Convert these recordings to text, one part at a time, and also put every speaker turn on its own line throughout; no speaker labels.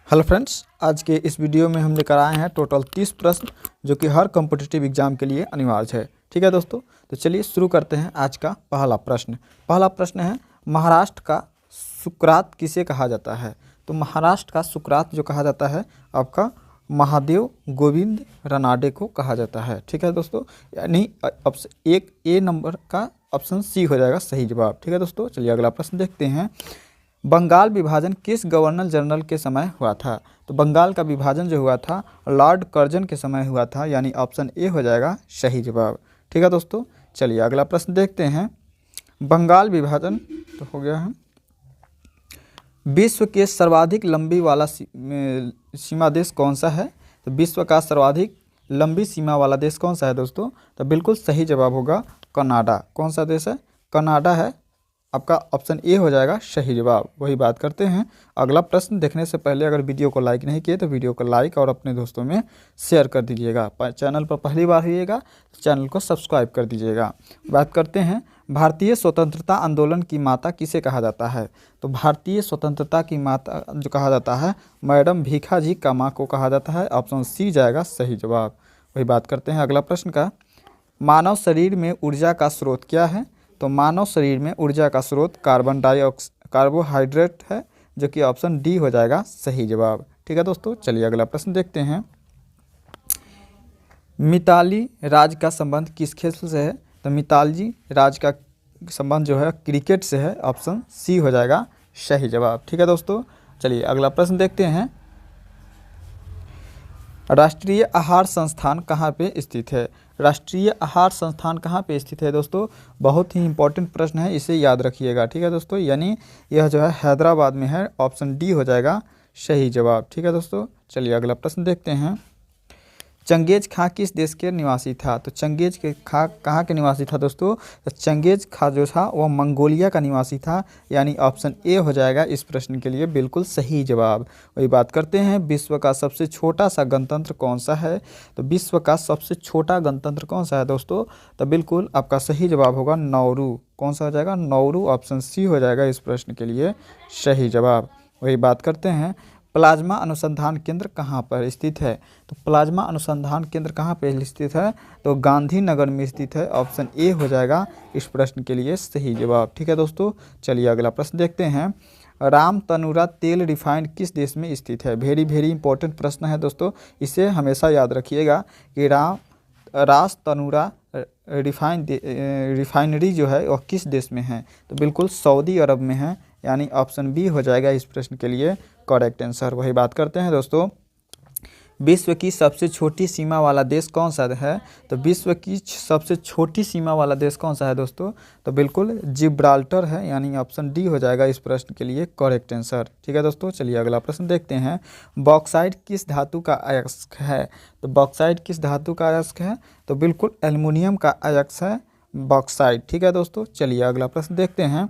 Hello friends, आज के इस वीडियो में हम लेकर आए हैं टोटल 30 प्रश्न जो कि हर कॉम्पिटिटिव एग्जाम के लिए अनिवार्य है। ठीक है दोस्तों, तो चलिए शुरू करते हैं। आज का पहला प्रश्न है महाराष्ट्र का सुकरात किसे कहा जाता है। तो महाराष्ट्र का सुकरात जो कहा जाता है आपका महादेव गोविंद रानडे को कहा जाता है। ठीक है दोस्तों, यानी ऑप्शन एक ए नंबर का ऑप्शन सी हो जाएगा सही जवाब। ठीक है दोस्तों, चलिए अगला प्रश्न देखते हैं। बंगाल विभाजन किस गवर्नर जनरल के समय हुआ था। तो बंगाल का विभाजन जो हुआ था लॉर्ड कर्जन के समय हुआ था, यानी ऑप्शन ए हो जाएगा सही जवाब। ठीक है दोस्तों, चलिए अगला प्रश्न देखते हैं। बंगाल विभाजन तो हो गया है। विश्व के सर्वाधिक लंबी वाला सीमा देश कौन सा है। तो विश्व का सर्वाधिक लंबी सीमा वाला देश कौन सा है दोस्तों। तो बिल्कुल सही जवाब होगा कनाडा। कौन सा देश है, कनाडा है आपका ऑप्शन ए हो जाएगा सही जवाब। वही बात करते हैं। अगला प्रश्न देखने से पहले अगर वीडियो को लाइक नहीं किए तो वीडियो को लाइक और अपने दोस्तों में शेयर कर दीजिएगा। चैनल पर पहली बार हुईएगा तो चैनल को सब्सक्राइब कर दीजिएगा। बात करते हैं भारतीय स्वतंत्रता आंदोलन की माता किसे कहा जाता है। तो भारतीय स्वतंत्रता की माता जो कहा जाता है मैडम भीखाजी कामा को कहा जाता है। ऑप्शन सी जाएगा सही जवाब। वही बात करते हैं अगला प्रश्न का। मानव शरीर में ऊर्जा का स्रोत क्या है। तो मानव शरीर में ऊर्जा का स्रोत कार्बोहाइड्रेट है, जो कि ऑप्शन डी हो जाएगा सही जवाब। ठीक है दोस्तों, चलिए अगला प्रश्न देखते हैं। मिताली राज का संबंध किस खेल से है। तो मिताली राज का संबंध जो है क्रिकेट से है। ऑप्शन सी हो जाएगा सही जवाब। ठीक है दोस्तों, चलिए अगला प्रश्न देखते हैं। राष्ट्रीय आहार संस्थान कहाँ पे स्थित है। राष्ट्रीय आहार संस्थान कहाँ पे स्थित है दोस्तों, बहुत ही इंपॉर्टेंट प्रश्न है, इसे याद रखिएगा। ठीक है दोस्तों, यानी यह जो है हैदराबाद में है। ऑप्शन डी हो जाएगा सही जवाब। ठीक है दोस्तों, चलिए अगला प्रश्न देखते हैं। चंगेज खां किस देश के निवासी था। तो चंगेज के खां कहाँ के निवासी था दोस्तों। तो चंगेज खां जो था वह मंगोलिया का निवासी था, यानी ऑप्शन ए हो जाएगा इस प्रश्न के लिए बिल्कुल सही जवाब। वही बात करते हैं। विश्व का सबसे छोटा सा गणतंत्र कौन सा है। तो विश्व का सबसे छोटा गणतंत्र कौन सा है दोस्तों। तो बिल्कुल आपका सही जवाब होगा नौरू। कौन सा हो जाएगा, नौरू। ऑप्शन सी हो जाएगा इस प्रश्न के लिए सही जवाब। वही बात करते हैं। प्लाज्मा अनुसंधान केंद्र कहाँ पर स्थित है। तो प्लाज्मा अनुसंधान केंद्र कहाँ पर स्थित है। तो गांधीनगर में स्थित है। ऑप्शन ए हो जाएगा इस प्रश्न के लिए सही जवाब। ठीक है दोस्तों, चलिए अगला प्रश्न देखते हैं। राम तनुरा तेल रिफाइंड किस देश में स्थित है। वेरी इंपॉर्टेंट प्रश्न है दोस्तों, इसे हमेशा याद रखिएगा कि रास तनुरा रिफाइनरी जो है वह किस देश में है। तो बिल्कुल सऊदी अरब में है, यानी ऑप्शन बी हो जाएगा इस प्रश्न के लिए करेक्ट आंसर। वही बात करते हैं दोस्तों। विश्व की सबसे छोटी सीमा वाला देश कौन सा है। तो विश्व की सबसे छोटी सीमा वाला देश कौन सा है दोस्तों। तो बिल्कुल जिब्राल्टर है, यानी ऑप्शन डी हो जाएगा इस प्रश्न के लिए करेक्ट आंसर। ठीक है दोस्तों, चलिए अगला प्रश्न देखते हैं। बॉक्साइट किस धातु का अयस्क है। तो बॉक्साइट किस धातु का अयस्क है। तो बिल्कुल एल्युमिनियम का अयस्क है बॉक्साइट। ठीक है दोस्तों, चलिए अगला प्रश्न देखते हैं।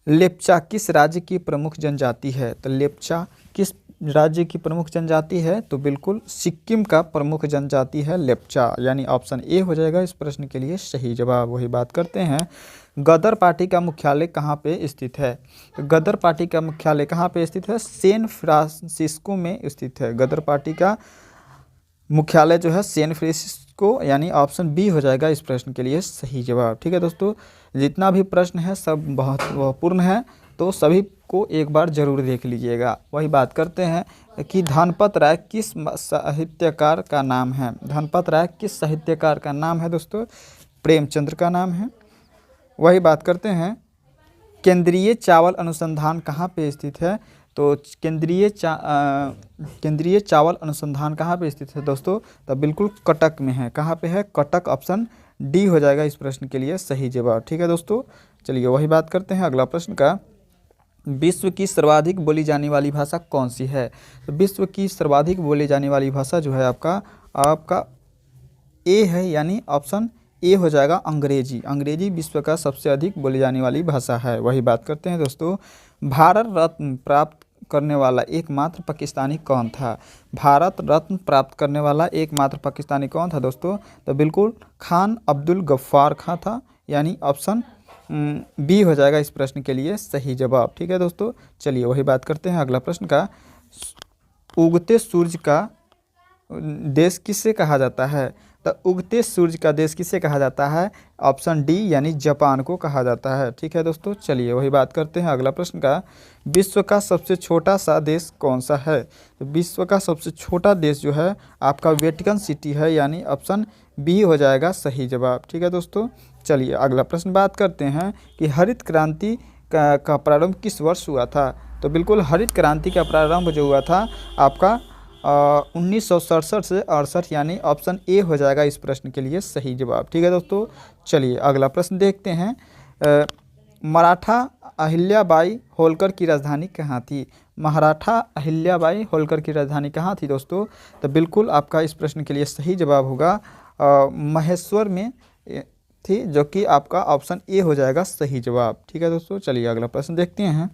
लेप्चा किस राज्य की प्रमुख जनजाति है। तो लेप्चा किस राज्य की प्रमुख जनजाति है। तो बिल्कुल सिक्किम का प्रमुख जनजाति है लेप्चा, यानी ऑप्शन ए हो जाएगा इस प्रश्न के लिए सही जवाब। वही बात करते हैं। गदर पार्टी का मुख्यालय कहाँ पे स्थित है। तो गदर पार्टी का मुख्यालय कहाँ पे स्थित है, सैन फ्रांसिस्को में स्थित है। गदर पार्टी का मुख्यालय जो है सैन फ्रांसिस्को, यानी ऑप्शन बी हो जाएगा इस प्रश्न के लिए सही जवाब। ठीक है दोस्तों, जितना भी प्रश्न है सब बहुत महत्वपूर्ण है, तो सभी को एक बार जरूर देख लीजिएगा। वही बात करते हैं कि धनपत राय किस साहित्यकार का नाम है। धनपत राय किस साहित्यकार का नाम है दोस्तों, प्रेमचंद्र का नाम है। वही बात करते हैं। केंद्रीय चावल अनुसंधान कहाँ पे स्थित है। तो केंद्रीय चावल अनुसंधान कहाँ पे स्थित है दोस्तों। तो बिल्कुल कटक में है। कहाँ पे है, कटक। ऑप्शन डी हो जाएगा इस प्रश्न के लिए सही जवाब। ठीक है दोस्तों, चलिए वही बात करते हैं अगला प्रश्न का। विश्व की सर्वाधिक बोली जाने वाली भाषा कौन सी है। तो विश्व की सर्वाधिक बोली जाने वाली भाषा जो है आपका ए है, यानी ऑप्शन ए हो जाएगा अंग्रेजी। अंग्रेजी विश्व का सबसे अधिक बोली जाने वाली भाषा है। वही बात करते हैं दोस्तों। भारत रत्न प्राप्त करने वाला एकमात्र पाकिस्तानी कौन था। भारत रत्न प्राप्त करने वाला एकमात्र पाकिस्तानी कौन था दोस्तों। तो बिल्कुल खान अब्दुल गफ्फार खां था, यानी ऑप्शन बी हो जाएगा इस प्रश्न के लिए सही जवाब। ठीक है दोस्तों, चलिए वही बात करते हैं अगला प्रश्न का। उगते सूर्य का देश किसे कहा जाता है? तो उगते सूर्य का देश किसे कहा जाता है? ऑप्शन डी यानी जापान को कहा जाता है। ठीक है दोस्तों, चलिए वही बात करते हैं अगला प्रश्न का। विश्व का सबसे छोटा सा देश कौन सा है? तो विश्व का सबसे छोटा देश जो है आपका वेटिकन सिटी है, यानी ऑप्शन बी हो जाएगा सही जवाब। ठीक है दोस्तों, चलिए अगला प्रश्न बात करते हैं कि हरित क्रांति का प्रारंभ किस वर्ष हुआ था? तो बिल्कुल हरित क्रांति का प्रारंभ जो हुआ था आपका 1967 से 68, यानी ऑप्शन ए हो जाएगा इस प्रश्न के लिए सही जवाब। ठीक है दोस्तों, चलिए अगला प्रश्न देखते हैं। मराठा अहिल्याबाई होलकर की राजधानी कहाँ थी? मराठा अहिल्याबाई होलकर की राजधानी कहाँ थी दोस्तों? तो बिल्कुल आपका इस प्रश्न के लिए सही जवाब होगा महेश्वर में थी, जो कि आपका ऑप्शन ए हो जाएगा सही जवाब। ठीक है दोस्तों, चलिए अगला प्रश्न देखते हैं।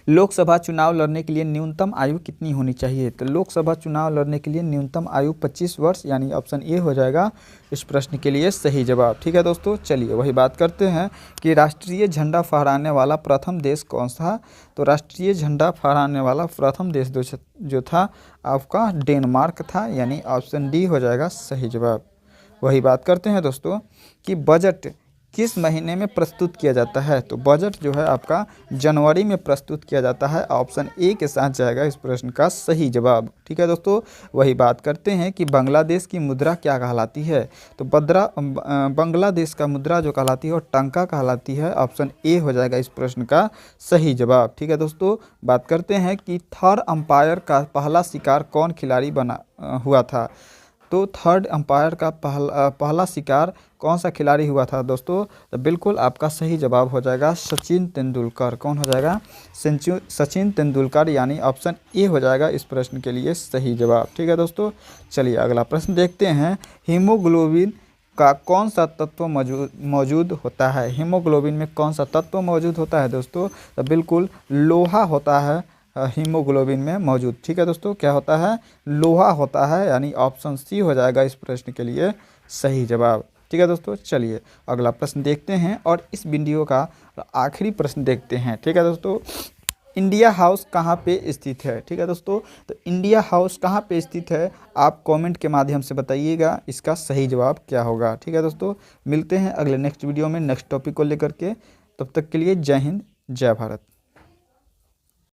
लोकसभा चुनाव लड़ने के लिए न्यूनतम आयु कितनी होनी चाहिए? तो लोकसभा चुनाव लड़ने के लिए न्यूनतम आयु 25 वर्ष, यानी ऑप्शन ए हो जाएगा इस प्रश्न के लिए सही जवाब। ठीक है दोस्तों, चलिए वही बात करते हैं कि राष्ट्रीय झंडा फहराने वाला प्रथम देश कौन सा? तो राष्ट्रीय झंडा फहराने वाला प्रथम देश जो था आपका डेनमार्क था, यानी ऑप्शन डी हो जाएगा सही जवाब। वही बात करते हैं दोस्तों कि बजट किस महीने में प्रस्तुत किया जाता है? तो बजट जो है आपका जनवरी में प्रस्तुत किया जाता है, ऑप्शन ए के साथ जाएगा इस प्रश्न का सही जवाब। ठीक है दोस्तों, वही बात करते हैं कि बांग्लादेश की मुद्रा क्या कहलाती है? तो बांग्लादेश का मुद्रा जो कहलाती है वो टंका कहलाती है, ऑप्शन ए हो जाएगा इस प्रश्न का सही जवाब। ठीक है दोस्तों, बात करते हैं कि थर्ड अंपायर का पहला शिकार कौन खिलाड़ी हुआ था? तो थर्ड अंपायर का पहला शिकार कौन सा खिलाड़ी हुआ था दोस्तों? तो बिल्कुल आपका सही जवाब हो जाएगा सचिन तेंदुलकर। कौन हो जाएगा? सचिन तेंदुलकर, यानी ऑप्शन ए हो जाएगा इस प्रश्न के लिए सही जवाब। ठीक है दोस्तों, चलिए अगला प्रश्न देखते हैं। हीमोग्लोबिन का कौन सा तत्व मौजूद होता है? हीमोग्लोबिन में कौन सा तत्व मौजूद होता है दोस्तों? तो बिल्कुल लोहा होता है हीमोग्लोबिन में मौजूद। ठीक है दोस्तों, क्या होता है? लोहा होता है, यानी ऑप्शन सी हो जाएगा इस प्रश्न के लिए सही जवाब। ठीक है दोस्तों, चलिए अगला प्रश्न देखते हैं और इस वीडियो का आखिरी प्रश्न देखते हैं। ठीक है दोस्तों, इंडिया हाउस कहाँ पे स्थित है? ठीक है दोस्तों, तो इंडिया हाउस कहाँ पे स्थित है आप कमेंट के माध्यम से बताइएगा इसका सही जवाब क्या होगा। ठीक है दोस्तों, मिलते हैं अगले नेक्स्ट वीडियो में नेक्स्ट टॉपिक को लेकर के। तब तक के लिए जय हिंद, जय भारत।